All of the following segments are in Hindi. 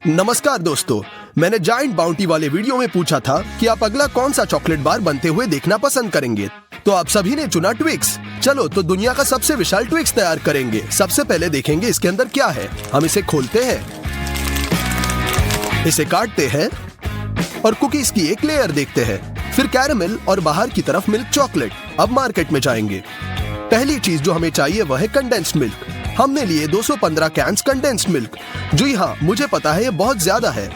नमस्कार दोस्तों, मैंने जायंट बाउंटी वाले वीडियो में पूछा था कि आप अगला कौन सा चॉकलेट बार बनते हुए देखना पसंद करेंगे। तो आप सभी ने चुना ट्विक्स। चलो तो दुनिया का सबसे विशाल ट्विक्स तैयार करेंगे। सबसे पहले देखेंगे इसके अंदर क्या है। हम इसे खोलते हैं, इसे काटते हैं और कुकीज की एक लेयर देखते हैं, फिर कैरेमल और बाहर की तरफ मिल्क चॉकलेट। अब मार्केट में जाएंगे। पहली चीज जो हमें चाहिए वह है कंडेंस्ड मिल्क। हमने लिए 215 कैंस कंडेंस्ड मिल्क। जी हाँ, मुझे पता है ये बहुत ज्यादा है।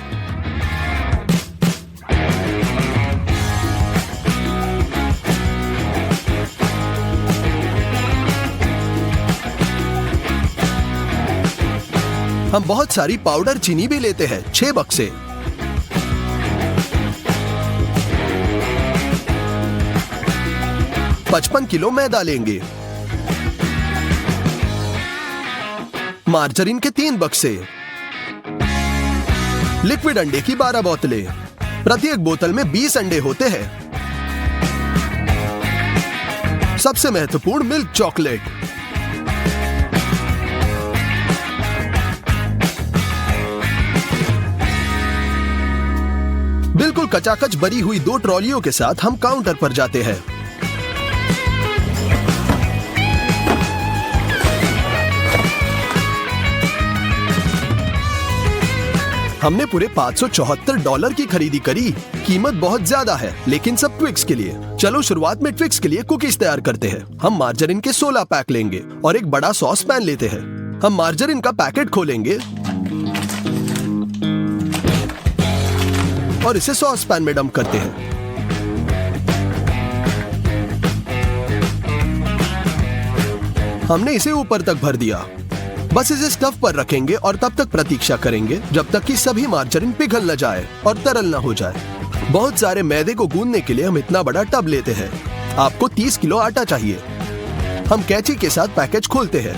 हम बहुत सारी पाउडर चीनी भी लेते हैं, 6 बक्से। $55 किलो मैदा लेंगे। मार्जरीन के 3 बक्से। लिक्विड अंडे की 12 बोतलें। प्रत्येक बोतल में 20 अंडे होते हैं। सबसे महत्वपूर्ण मिल्क चॉकलेट। बिल्कुल कचाकच भरी हुई 2 ट्रॉलियों के साथ हम काउंटर पर जाते हैं। हमने पूरे $574 की खरीदी करी। कीमत बहुत ज्यादा है, लेकिन सब ट्विक्स के लिए। चलो शुरुआत में ट्विक्स के लिए कुकीज तैयार करते हैं। हम मार्जरीन के 16 पैक लेंगे और एक बड़ा सॉस पैन लेते हैं। हम मार्जरीन का पैकेट खोलेंगे और इसे सॉस पैन में डंप करते हैं। हमने इसे ऊपर तक भर दिया। बस इसे स्टव पर रखेंगे और तब तक प्रतीक्षा करेंगे जब तक कि सभी मार्जरीन पिघल न जाए और तरल न हो जाए। बहुत सारे मैदे को गूंदने के लिए हम इतना बड़ा टब लेते हैं। आपको 30 किलो आटा चाहिए। हम कैंची के साथ पैकेज खोलते हैं।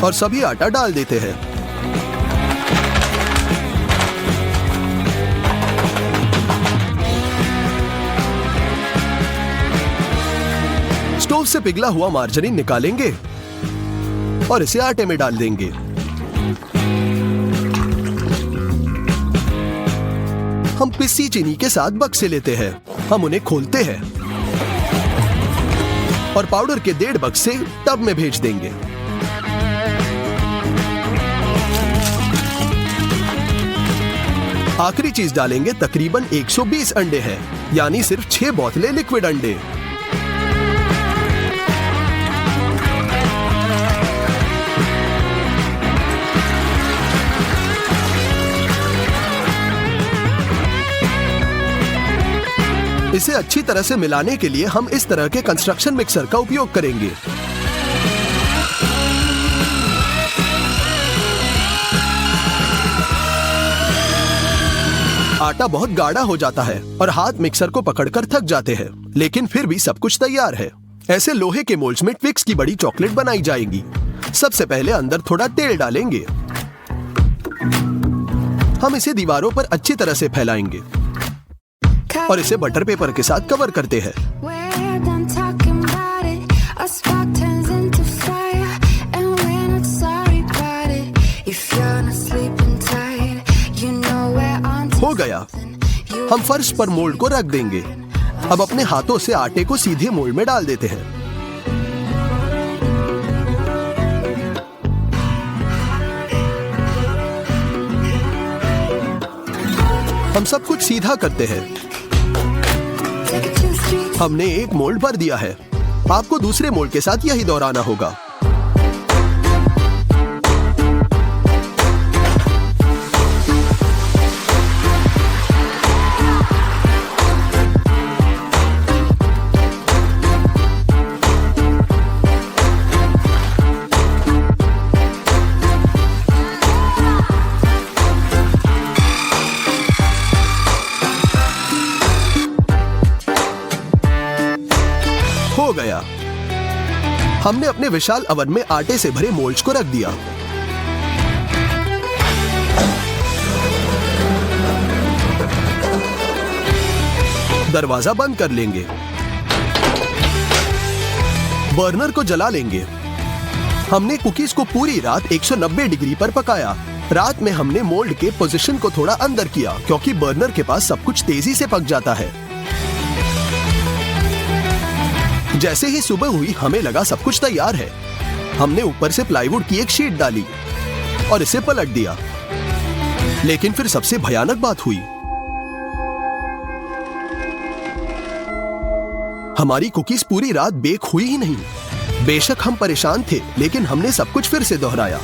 और सभी आटा डाल देते हैं। स्टोव से पिघला हुआ मार्जरीन निकालेंगे और इसे आटे में डाल देंगे। हम पिसी चीनी के साथ बक्से लेते हैं। हम उन्हें खोलते हैं और पाउडर के 1.5 बक्से टब में भेज देंगे। आखिरी चीज डालेंगे। तकरीबन 120 अंडे हैं, यानी सिर्फ 6 बोतलें लिक्विड अंडे। इसे अच्छी तरह से मिलाने के लिए हम इस तरह के कंस्ट्रक्शन मिक्सर का उपयोग करेंगे। आटा बहुत गाढ़ा हो जाता है और हाथ मिक्सर को पकड़कर थक जाते हैं, लेकिन फिर भी सब कुछ तैयार है। ऐसे लोहे के मोल्ड्स में ट्विक्स की बड़ी चॉकलेट बनाई जाएगी। सबसे पहले अंदर थोड़ा तेल डालेंगे। हम इसे दीवारों पर अच्छी तरह से फैलाएंगे और इसे बटर पेपर के साथ कवर करते हैं। हो गया। हम फर्श पर मोल्ड को रख देंगे। अब अपने हाथों से आटे को सीधे मोल्ड में डाल देते हैं। हम सब कुछ सीधा करते हैं। हमने एक मोल्ड भर दिया है। आपको दूसरे मोल्ड के साथ यही दोहराना होगा। हो गया। हमने अपने विशाल ओवन में आटे से भरे मोल्ड्स को रख दिया। दरवाजा बंद कर लेंगे। बर्नर को जला लेंगे। हमने कुकीज को पूरी रात 190 डिग्री पर पकाया। रात में हमने मोल्ड के पोजीशन को थोड़ा अंदर किया क्योंकि बर्नर के पास सब कुछ तेजी से पक जाता है। जैसे ही सुबह हुई हमें लगा सब कुछ तैयार है। हमने ऊपर से प्लाईवुड की एक शीट डाली और इसे पलट दिया। लेकिन फिर सबसे भयानक बात हुई। हमारी कुकीज पूरी रात बेक हुई ही नहीं। बेशक हम परेशान थे, लेकिन हमने सब कुछ फिर से दोहराया।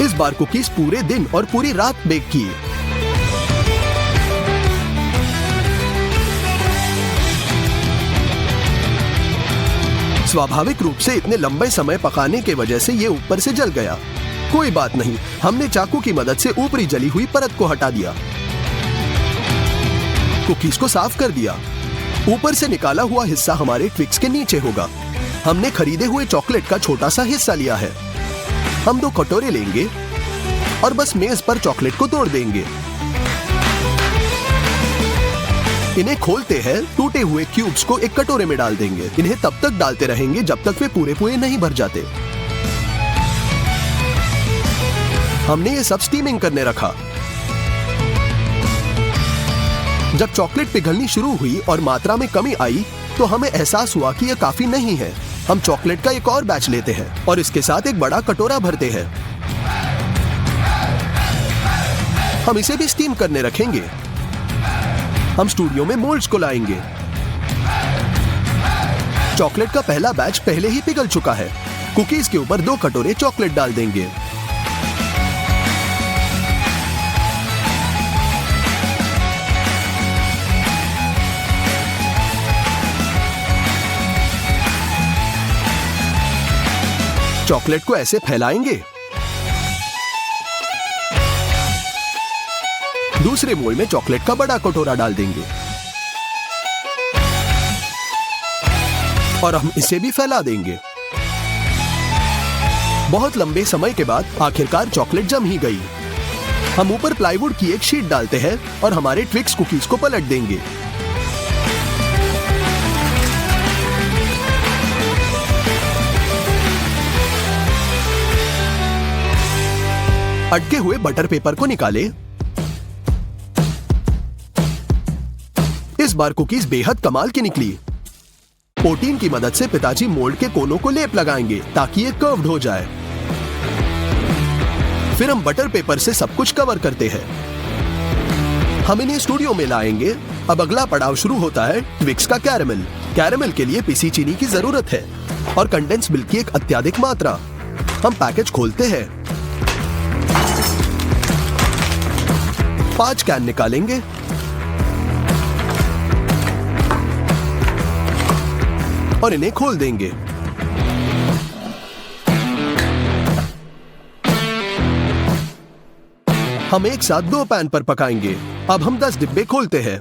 इस बार कुकीज पूरे दिन और पूरी रात बेक किए। स्वाभाविक रूप से इतने लंबे समय पकाने के वजह से ये ऊपर से जल गया। कोई बात नहीं, हमने चाकू की मदद से ऊपरी जली हुई परत को हटा दिया। कुकीज को साफ कर दिया। ऊपर से निकाला हुआ हिस्सा हमारे ट्विक्स के नीचे होगा। हमने खरीदे हुए चॉकलेट का छोटा सा हिस्सा लिया है। हम 2 कटोरे लेंगे और बस मेज पर चॉकलेट को तोड़ देंगे। इन्हें खोलते हैं, टूटे हुए क्यूब्स को एक कटोरे में डाल देंगे। इन्हें तब तक डालते रहेंगे जब तक वे पूरे पूरे नहीं भर जाते। हमने ये सब स्टीमिंग करने रखा। जब चॉकलेट पिघलनी शुरू हुई और मात्रा में कमी आई तो हमें एहसास हुआ कि यह काफी नहीं है। हम चॉकलेट का एक और बैच लेते हैं और इसके साथ एक बड़ा कटोरा भरते हैं। हम इसे भी स्टीम करने रखेंगे। हम स्टूडियो में मोल्ड्स को लाएंगे। चॉकलेट का पहला बैच पहले ही पिघल चुका है। कुकीज के ऊपर 2 कटोरे चॉकलेट डाल देंगे। चॉकलेट को ऐसे फैलाएंगे। दूसरे मोल्ड में चॉकलेट का बड़ा कटोरा डाल देंगे और हम इसे भी फैला देंगे। बहुत लंबे समय के बाद आखिरकार चॉकलेट जम ही गई। हम ऊपर प्लाईवुड की एक शीट डालते हैं और हमारे ट्विक्स कुकीज को पलट देंगे। अटके हुए बटर पेपर को निकाले। इस बार कुकीज बेहद कमाल की निकली। पोटीन की मदद से पिताजी मोल्ड के कोनों को लेप लगाएंगे ताकि ये कर्व्ड हो जाए। फिर हम बटर पेपर से सब कुछ कवर करते हैं। हम इन्हें स्टूडियो में लाएंगे। अब अगला पड़ाव शुरू होता है ट्विक्स का कैरेमल। कैरेमल के लिए पिसी चीनी की जरूरत है और कंडेंस मिल्क की एक अत्यधिक मात्रा। हम पैकेज खोलते हैं। 5 कैन निकालेंगे। और इन्हें खोल देंगे। हम एक साथ 2 पैन पर पकाएंगे। अब हम 10 डिब्बे खोलते हैं।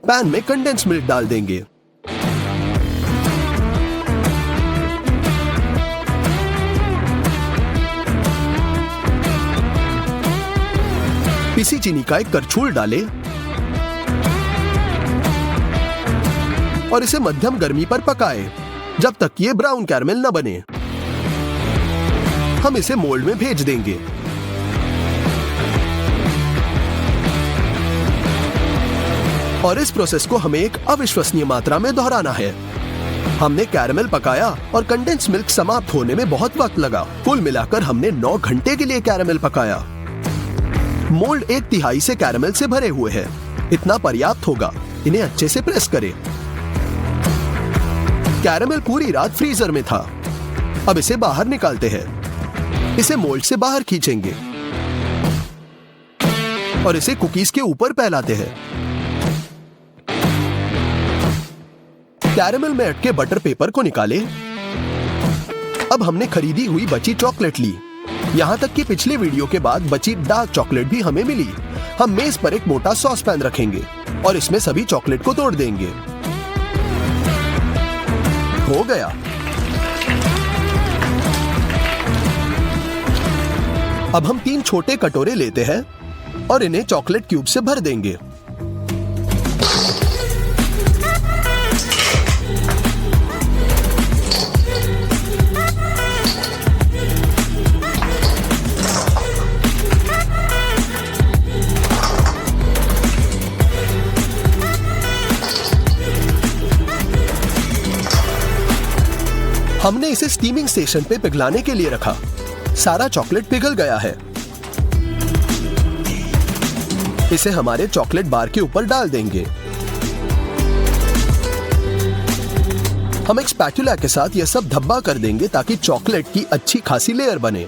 पैन में कंडेंस मिल्क डाल देंगे। पिसी चीनी का एक करछूल डालें और इसे मध्यम गर्मी पर पकाएं जब तक ये ब्राउन कैरमेल न बने। हम इसे मोल्ड में भेज देंगे। और इस प्रोसेस को हमें एक अविश्वसनीय मात्रा में दोहराना है। हमने कैरमेल पकाया और कंडेंस मिल्क समाप्त होने में बहुत वक्त लगा। कुल मिलाकर हमने 9 घंटे के लिए कैरमेल पकाया। मोल्ड 1/3 से कैरमेल से भरे हुए हैं। इतना पर्याप्त होगा। इन्हें अच्छे से प्रेस करें। कैरमेल पूरी रात फ्रीजर में था। अब इसे बाहर निकालते हैं। इसे मोल्ड से बाहर खींचेंगे और इसे कुकीज के ऊपर फैलाते हैं। कैरमेल में अटके बटर पेपर को निकालें। अब हमने खरीदी हुई बची चॉकलेट ली। यहाँ तक कि पिछले वीडियो के बाद बची डार्क चॉकलेट भी हमें मिली। हम मेज पर एक मोटा सॉस पैन रखेंगे और इसमें सभी चॉकलेट को तोड़ देंगे। हो गया। अब हम 3 छोटे कटोरे लेते हैं और इन्हें चॉकलेट क्यूब से भर देंगे। हमने इसे स्टीमिंग स्टेशन पे पिघलाने के लिए रखा। सारा चॉकलेट पिघल गया है। इसे हमारे चॉकलेट बार के ऊपर डाल देंगे। हम एक स्पैटुला के साथ यह सब धब्बा कर देंगे ताकि चॉकलेट की अच्छी खासी लेयर बने।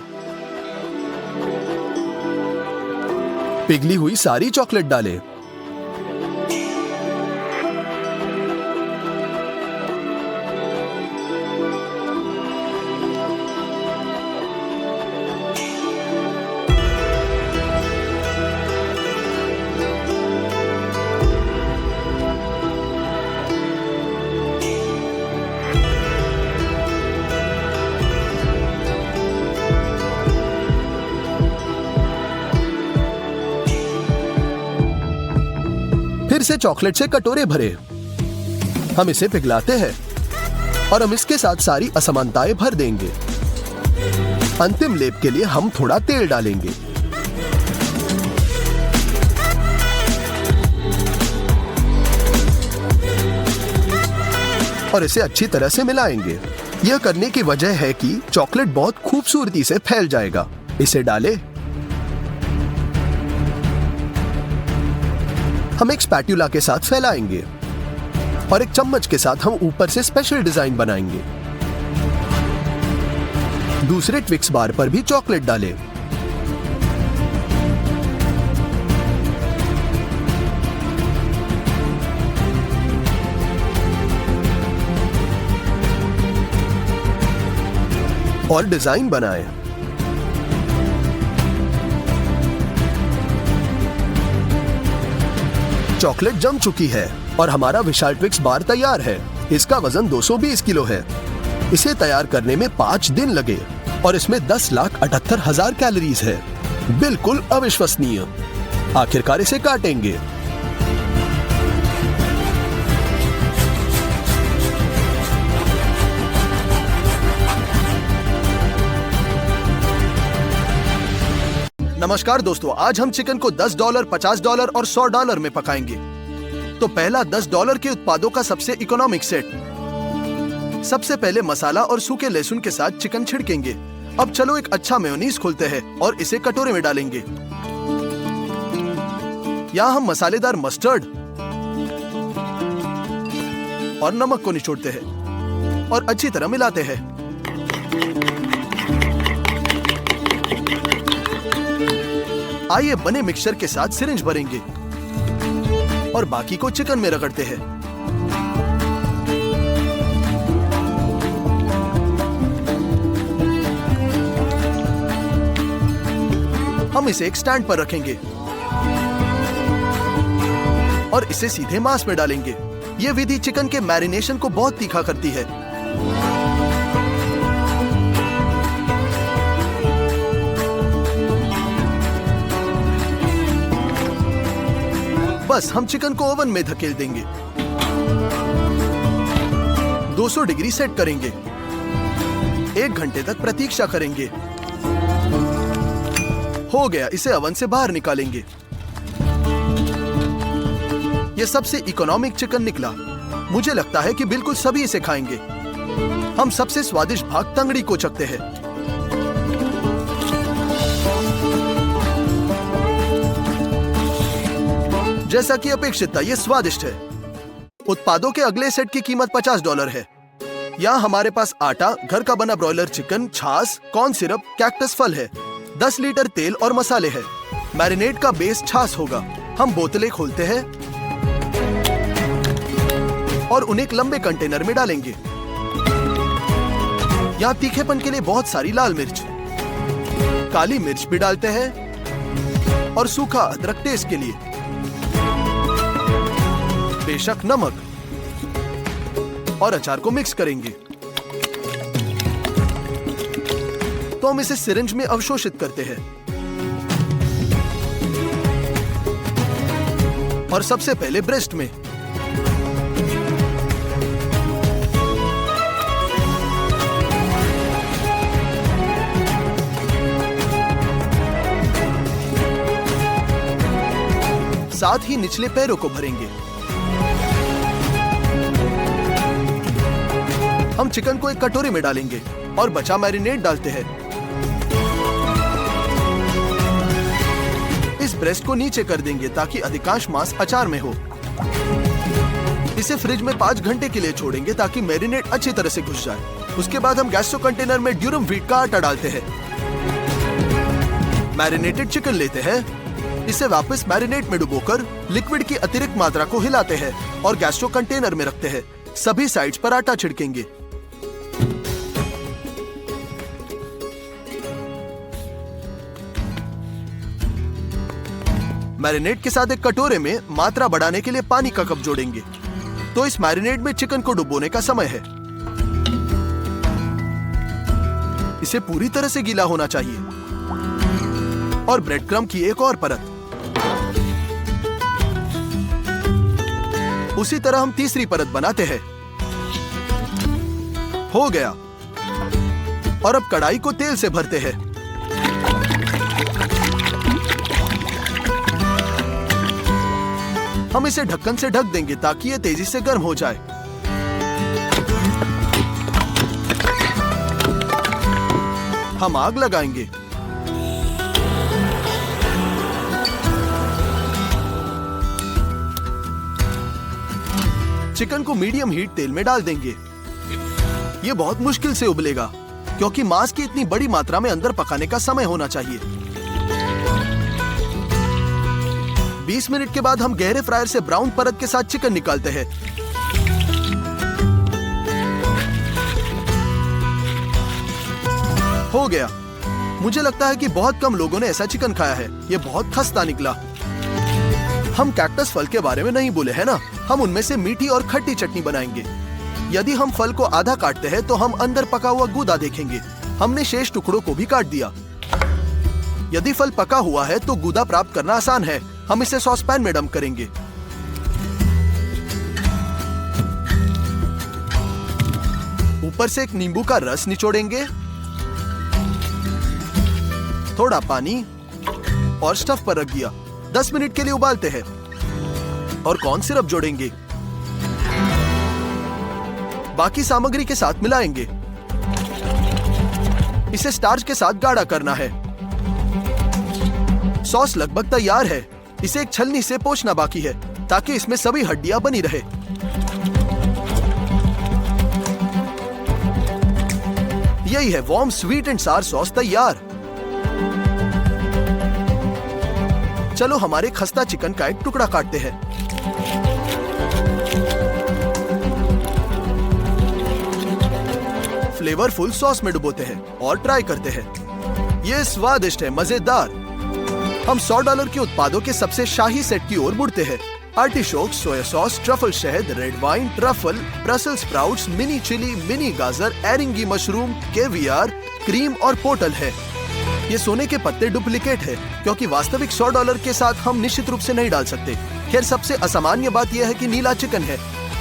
पिघली हुई सारी चॉकलेट डालें। फिर से चॉकलेट से कटोरे भरे। हम इसे पिघलाते हैं और हम इसके साथ सारी असमानताएं भर देंगे। अंतिम लेप के लिए हम थोड़ा तेल डालेंगे। और इसे अच्छी तरह से मिलाएंगे। यह करने की वजह है कि चॉकलेट बहुत खूबसूरती से फैल जाएगा। इसे डालें। हम एक स्पैटुला के साथ फैलाएंगे और एक चम्मच के साथ हम ऊपर से स्पेशल डिजाइन बनाएंगे। दूसरे ट्विक्स बार पर भी चॉकलेट डालें। और डिजाइन बनाएं। चॉकलेट जम चुकी है और हमारा विशाल ट्विक्स बार तैयार है। इसका वजन 220 किलो है। इसे तैयार करने में 5 दिन लगे और इसमें 10,78,000 कैलोरीज है। बिल्कुल अविश्वसनीय। आखिरकार इसे काटेंगे। नमस्कार दोस्तों, आज हम चिकन को $10, $50 और $100 में पकाएंगे। तो पहला $10 के उत्पादों का सबसे इकोनॉमिक सेट। सबसे पहले मसाला और सूखे लहसुन के साथ चिकन छिड़केंगे। अब चलो एक अच्छा मेयोनीज खोलते हैं और इसे कटोरे में डालेंगे। यहाँ हम मसालेदार मस्टर्ड और नमक को निचोड़ते हैं और अच्छी तरह मिलाते हैं। आइए बने मिक्सचर के साथ सिरिंज भरेंगे और बाकी को चिकन में रगड़ते हैं। हम इसे एक स्टैंड पर रखेंगे और इसे सीधे मांस में डालेंगे। यह विधि चिकन के मैरिनेशन को बहुत तीखा करती है। बस हम चिकन को ओवन में धकेल देंगे। 200 डिग्री सेट करेंगे। 1 घंटे तक प्रतीक्षा करेंगे। हो गया, इसे ओवन से बाहर निकालेंगे। यह सबसे इकोनॉमिक चिकन निकला। मुझे लगता है कि बिल्कुल सभी इसे खाएंगे। हम सबसे स्वादिष्ट भाग तंगड़ी को चखते हैं। जैसा कि अपेक्षित था, यह स्वादिष्ट है। उत्पादों के अगले सेट की कीमत $50 है। यहाँ हमारे पास आटा, घर का बना ब्रॉयलर चिकन, छाछ, कॉर्न सिरप, कैक्टस फल है, 10 लीटर तेल और मसाले हैं। मैरिनेट का बेस छाछ होगा। हम बोतलें खोलते हैं और उन्हें एक लंबे कंटेनर में डालेंगे। यहाँ तीखेपन के लिए बहुत सारी लाल मिर्च, काली मिर्च भी डालते हैं और सूखा अदरक टेस्ट के लिए, बेशक नमक, और अचार को मिक्स करेंगे। तो हम इसे सिरिंज में अवशोषित करते हैं और सबसे पहले ब्रेस्ट में। साथ ही निचले पैरों को भरेंगे। हम हम चिकन को एक कटोरी में डालेंगे और बचा मैरिनेट डालते हैं। इस ब्रेस्ट को नीचे कर देंगे ताकि अधिकांश मांस अचार में हो। इसे फ्रिज में 5 घंटे के लिए छोड़ेंगे ताकि मैरिनेट अच्छी तरह से घुस जाए। उसके बाद हम गैस्ट्रो कंटेनर में ड्यूरम व्हीट का आटा डालते हैं। मैरिनेटेड चिकन लेते हैं, इसे वापस मैरिनेट में डुबोकर लिक्विड की अतिरिक्त मात्रा को हिलाते हैं और गैस्ट्रो कंटेनर में रखते हैं। सभी साइड्स पर आटा छिड़केंगे। मैरिनेट के साथ एक कटोरे में मात्रा बढ़ाने के लिए पानी का कप जोड़ेंगे। तो इस मैरिनेट में चिकन को डुबोने का समय है। इसे पूरी तरह से गीला होना चाहिए। और ब्रेड क्रम्ब की एक और परत। उसी तरह हम तीसरी परत बनाते हैं। हो गया। और अब कढ़ाई को तेल से भरते हैं। हम इसे ढक्कन से ढक देंगे ताकि यह तेजी से गर्म हो जाए। हम आग लगाएंगे। चिकन को मीडियम हीट तेल में डाल देंगे। यह बहुत मुश्किल से उबलेगा क्योंकि मांस की इतनी बड़ी मात्रा में अंदर पकाने का समय होना चाहिए। 20 मिनट के बाद हम गहरे फ्रायर से ब्राउन परत के साथ चिकन निकालते हैं। हो गया। मुझे लगता है कि बहुत कम लोगों ने ऐसा चिकन खाया है। यह बहुत खस्ता निकला। हम कैक्टस फल के बारे में नहीं बोले हैं ना। हम उनमें से मीठी और खट्टी चटनी बनाएंगे। यदि हम फल को आधा काटते हैं तो हम अंदर पका हुआ गूदा देखेंगे। हमने शेष टुकड़ों को भी काट दिया। यदि फल पका हुआ है तो गूदा प्राप्त करना आसान है। हम इसे सॉस पैन में डंप करेंगे। ऊपर से एक नींबू का रस निचोड़ेंगे, थोड़ा पानी और स्टफ पर रख दिया। 10 मिनट के लिए उबालते हैं और कॉर्न सिरप जोड़ेंगे। बाकी सामग्री के साथ मिलाएंगे। इसे स्टार्च के साथ गाढ़ा करना है। सॉस लगभग तैयार है। इसे एक छलनी से पोंछना बाकी है ताकि इसमें सभी हड्डियां बनी रहे। यही है वार्म स्वीट एंड सार सॉस तैयार। चलो हमारे खस्ता चिकन का एक टुकड़ा काटते हैं। फ्लेवरफुल सॉस में डुबोते हैं और ट्राई करते हैं। ये स्वादिष्ट है, मजेदार। हम $100 के उत्पादों के सबसे शाही सेट की ओर मुड़ते हैं। आर्टिशोक, सोया सॉस, ट्रफल शहद, red wine, truffle, Brussels sprouts, mini chili, mini गाजर, एरिंगी मशरूम, केवियर, क्रीम और पोटल है। ये सोने के पत्ते डुप्लीकेट है क्योंकि वास्तविक $100 के साथ हम निश्चित रूप से नहीं डाल सकते। खैर, सबसे असामान्य बात यह है कि नीला चिकन है।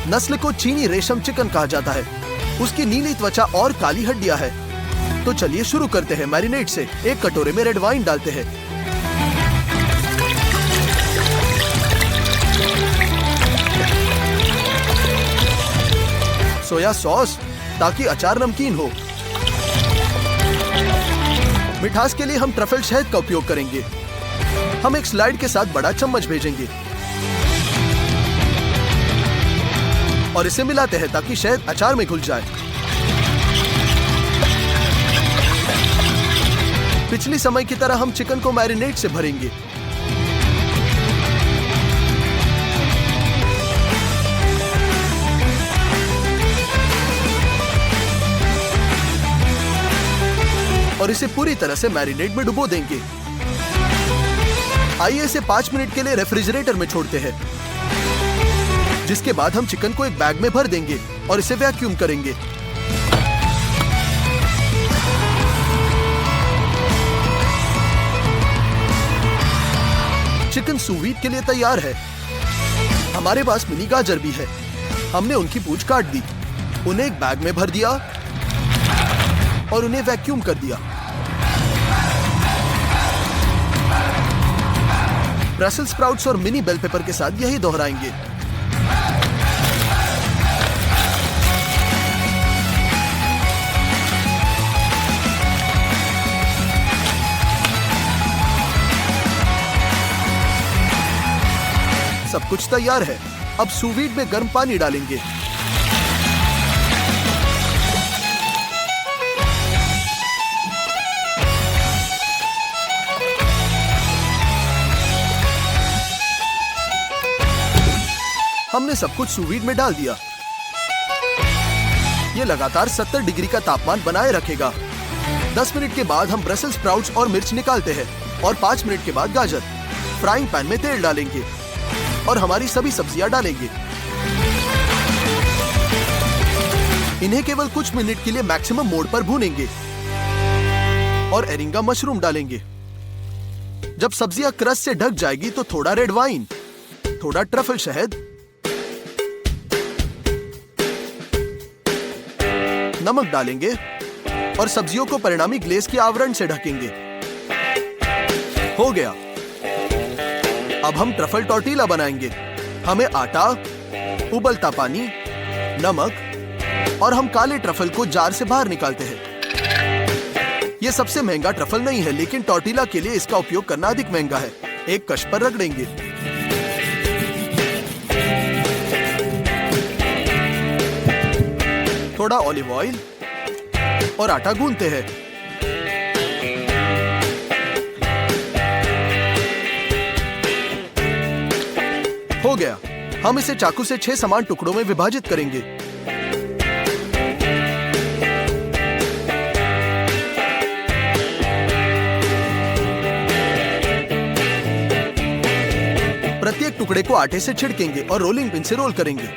नस्ल को चीनी रेशम चिकन कहा जाता है। उसकी नीली त्वचा और काली हड्डियां है। तो चलिए शुरू करते हैं मैरिनेट से। एक कटोरे में रेड वाइन डालते हैं। सोया सॉस ताकि अचार नमकीन हो। मिठास के लिए हम ट्रफल शहद का उपयोग करेंगे। हम एक स्लाइड के साथ बड़ा चम्मच भेजेंगे और इसे मिलाते हैं ताकि शहद अचार में घुल जाए। पिछली समय की तरह हम चिकन को मैरिनेट से भरेंगे। और इसे पूरी तरह से मैरिनेट में डुबो देंगे। आइए इसे 5 मिनट के लिए रेफ्रिजरेटर में छोड़ते हैं, जिसके बाद हम चिकन को एक बैग में भर देंगे और इसे वैक्यूम करेंगे। चिकन सूवीट के लिए तैयार है। हमारे पास मिनी गाजर भी है। हमने उनकी पूंछ काट दी, उन्हें एक बैग में भर दिया और उन्हें वैक्यूम कर दिया। ब्रसेल्स स्प्राउट्स और मिनी बेल पेपर के साथ यही दोहराएंगे। कुछ तैयार है। अब सूस वीड में गर्म पानी डालेंगे। हमने सब कुछ सूस वीड में डाल दिया। ये लगातार 70 डिग्री का तापमान बनाए रखेगा। 10 मिनट के बाद हम ब्रसेल्स स्प्राउट्स और मिर्च निकालते हैं और 5 मिनट के बाद गाजर। फ्राइंग पैन में तेल डालेंगे और हमारी सभी सब्जियां डालेंगे। इन्हें केवल कुछ मिनट के लिए मैक्सिमम मोड पर भूनेंगे और एरिंगा मशरूम डालेंगे। जब सब्जियां क्रस्ट से ढक जाएगी तो थोड़ा रेड वाइन, थोड़ा ट्रफल शहद, नमक डालेंगे और सब्जियों को परिणामी ग्लेज के आवरण से ढकेंगे। हो गया। अब हम ट्रफल टॉर्टिला बनाएंगे। हमें आटा, उबलता पानी, नमक और हम काले ट्रफल को जार से बाहर निकालते हैं। यह सबसे महंगा ट्रफल नहीं है, लेकिन टॉर्टिला के लिए इसका उपयोग करना अधिक महंगा है। एक कश पर रगड़ेंगे। थोड़ा ऑलिव ऑयल और आटा गूंथते हैं। हो गया। हम इसे चाकू से 6 समान टुकड़ों में विभाजित करेंगे। प्रत्येक टुकड़े को आटे से छिड़केंगे और रोलिंग पिन से रोल करेंगे।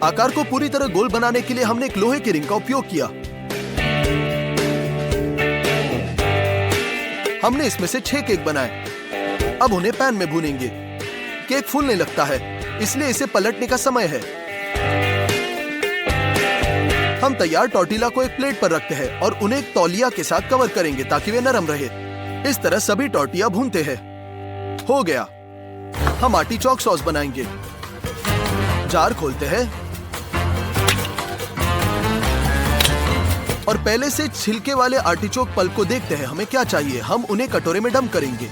आकार को पूरी तरह गोल बनाने के लिए हमने एक लोहे की रिंग का उपयोग किया। हमने इसमें से 6 केक बनाए। अब उन्हें पैन में भूनेंगे। केक फूलने लगता है, इसलिए इसे पलटने का समय है। हम तैयार टॉर्टिला को एक प्लेट पर रखते हैं और उन्हें एक तौलिया के साथ कवर करेंगे ताकि वे नरम रहे। इस तरह सभी टॉर्टिया भूनते हैं। हो गया। हम आर्टिचोक सॉस बनाएंगे। जार खोलते हैं और पहले से छिलके वाले आर्टिचोक पल्प को देखते हैं हमें क्या चाहिए। हम उन्हें कटोरे में डंप करेंगे।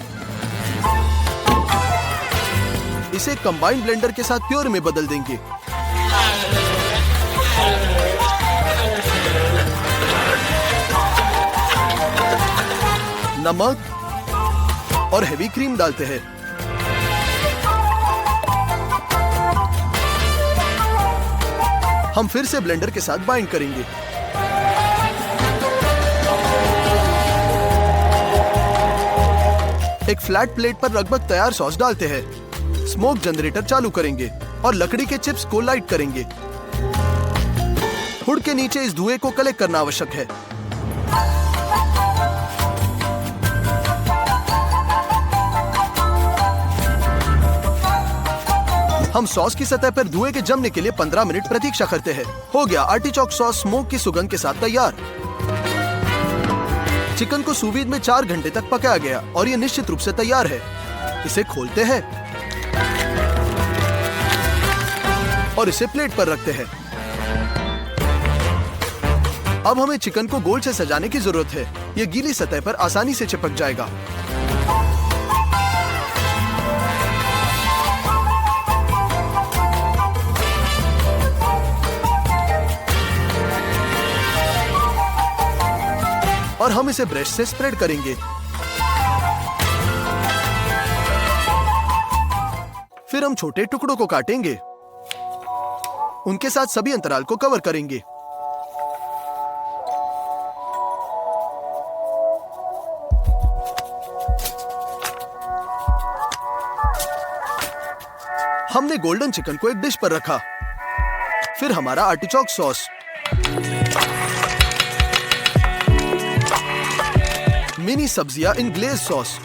इसे कंबाइंड ब्लेंडर के साथ प्योर में बदल देंगे। नमक और हेवी क्रीम डालते हैं। हम फिर से ब्लेंडर के साथ बाइंड करेंगे। एक फ्लैट प्लेट पर लगभग तैयार सॉस डालते हैं। स्मोक जनरेटर चालू करेंगे और लकड़ी के चिप्स को लाइट करेंगे। हुड के नीचे इस धुएं को कलेक्ट करना आवश्यक है। हम सॉस की सतह पर धुएं के जमने के लिए 15 मिनट प्रतीक्षा करते हैं। हो गया। आर्टिचोक सॉस स्मोक की सुगंध के साथ तैयार। चिकन को सूस वीड में 4 घंटे तक पकाया गया और यह निश्चित रूप से तैयार है। इसे खोलते हैं और इसे प्लेट पर रखते हैं। अब हमें चिकन को गोल से सजाने की जरूरत है। यह गीली सतह पर आसानी से चिपक जाएगा। और हम इसे ब्रश से स्प्रेड करेंगे। फिर हम छोटे टुकड़ों को काटेंगे। उनके साथ सभी अंतराल को कवर करेंगे। हमने गोल्डन चिकन को एक डिश पर रखा। फिर हमारा आर्टिचोक सॉस, मिनी सब्जियां इन ग्लेज सॉस,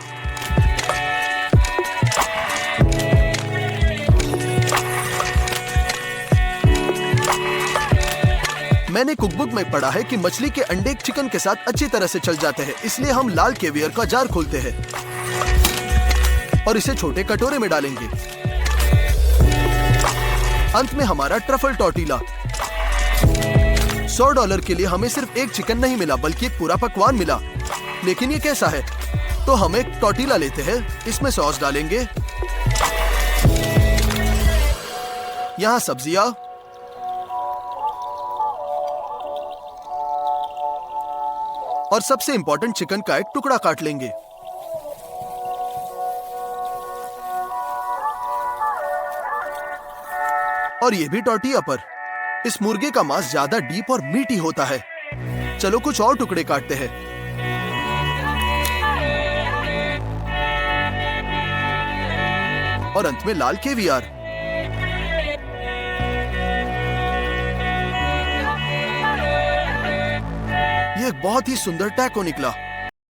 मैंने कुकबुक में पढ़ा है कि मछली के अंडे चिकन के साथ अच्छी तरह से चल जाते हैं, इसलिए हम लाल केवियर का जार खोलते हैं और इसे छोटे कटोरे में डालेंगे। अंत में हमारा ट्रफल टॉर्टिला। $100 के लिए हमें सिर्फ एक चिकन नहीं मिला, बल्कि एक पूरा पकवान मिला। लेकिन ये कैसा है? तो हम एक टॉर्टिला लेते हैं, इसमें सॉस डालेंगे, यहाँ सब्जियां और सबसे इंपॉर्टेंट चिकन का एक टुकड़ा काट लेंगे। और ये भी टॉर्टिया पर। इस मुर्गे का मांस ज्यादा डीप और मीठी होता है। चलो कुछ और टुकड़े काटते हैं। और अंत में लाल केवियार। यह एक बहुत ही सुंदर टैको निकला।